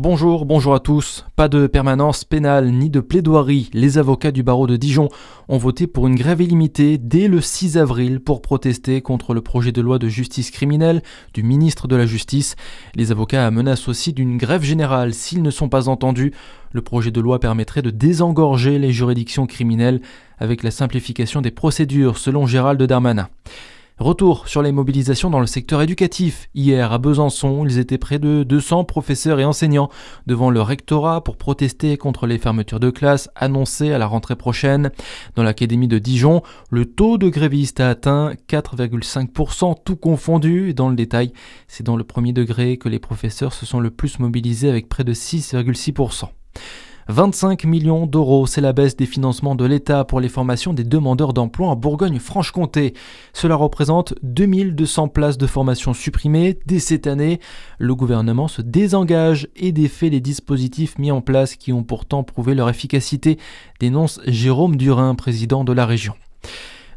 Bonjour à tous. Pas de permanence pénale ni de plaidoirie. Les avocats du barreau de Dijon ont voté pour une grève illimitée dès le 6 avril pour protester contre le projet de loi de justice criminelle du ministre de la Justice. Les avocats menacent aussi d'une grève générale s'ils ne sont pas entendus. Le projet de loi permettrait de désengorger les juridictions criminelles avec la simplification des procédures, selon Gérald Darmanin. Retour sur les mobilisations dans le secteur éducatif. Hier, à Besançon, ils étaient près de 200 professeurs et enseignants devant le rectorat pour protester contre les fermetures de classes annoncées à la rentrée prochaine. Dans l'académie de Dijon, le taux de grévistes a atteint 4,5%, tout confondu. Dans le détail, c'est dans le premier degré que les professeurs se sont le plus mobilisés avec près de 6,6%. 25 millions d'euros, c'est la baisse des financements de l'État pour les formations des demandeurs d'emploi en Bourgogne-Franche-Comté. Cela représente 2200 places de formation supprimées dès cette année. Le gouvernement se désengage et défait les dispositifs mis en place qui ont pourtant prouvé leur efficacité, dénonce Jérôme Durin, président de la région.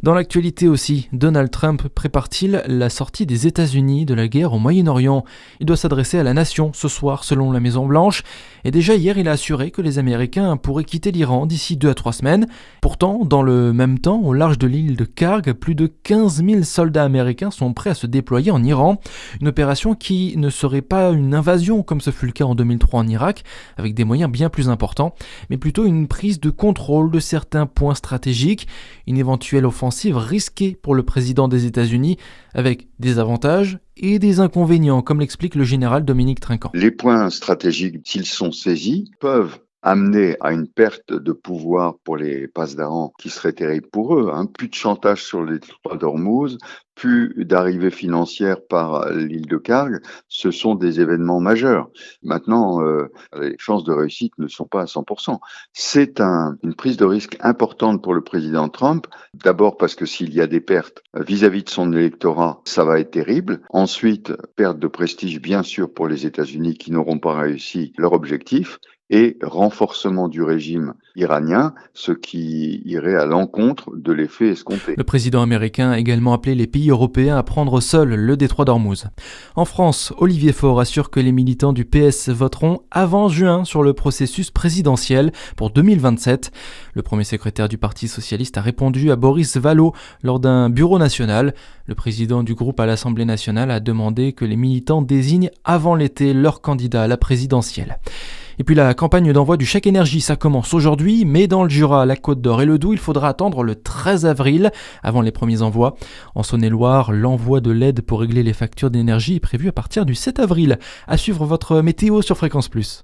Dans l'actualité aussi, Donald Trump prépare-t-il la sortie des États-Unis de la guerre au Moyen-Orient ? Il doit s'adresser à la nation ce soir selon la Maison-Blanche. Et déjà hier, il a assuré que les Américains pourraient quitter l'Iran d'ici 2 à 3 semaines. Pourtant, dans le même temps, au large de l'île de Karg, plus de 15 000 soldats américains sont prêts à se déployer en Iran. Une opération qui ne serait pas une invasion comme ce fut le cas en 2003 en Irak, avec des moyens bien plus importants, mais plutôt une prise de contrôle de certains points stratégiques, une éventuelle offensive risquée pour le président des États-Unis, avec des avantages et des inconvénients, comme l'explique le général Dominique Trinquant. Les points stratégiques, s'ils sont saisis, peuvent amener à une perte de pouvoir pour les Pasdaran qui serait terrible pour eux. Plus de chantage sur les détroits d'Ormuz, plus d'arrivées financières par l'île de Karg, ce sont des événements majeurs. Maintenant, les chances de réussite ne sont pas à 100%. C'est une prise de risque importante pour le président Trump. D'abord parce que s'il y a des pertes vis-à-vis de son électorat, ça va être terrible. Ensuite, perte de prestige bien sûr pour les États-Unis qui n'auront pas réussi leur objectif. Et renforcement du régime iranien, ce qui irait à l'encontre de l'effet escompté. Le président américain a également appelé les pays européens à prendre seuls le détroit d'Ormuz. En France, Olivier Faure assure que les militants du PS voteront avant juin sur le processus présidentiel pour 2027. Le premier secrétaire du Parti socialiste a répondu à Boris Vallaud lors d'un bureau national. Le président du groupe à l'Assemblée nationale a demandé que les militants désignent avant l'été leur candidat à la présidentielle. Et puis la campagne d'envoi du chèque énergie, ça commence aujourd'hui, mais dans le Jura, la Côte d'Or et le Doubs, il faudra attendre le 13 avril avant les premiers envois. En Saône-et-Loire, l'envoi de l'aide pour régler les factures d'énergie est prévu à partir du 7 avril. À suivre votre météo sur Fréquence Plus.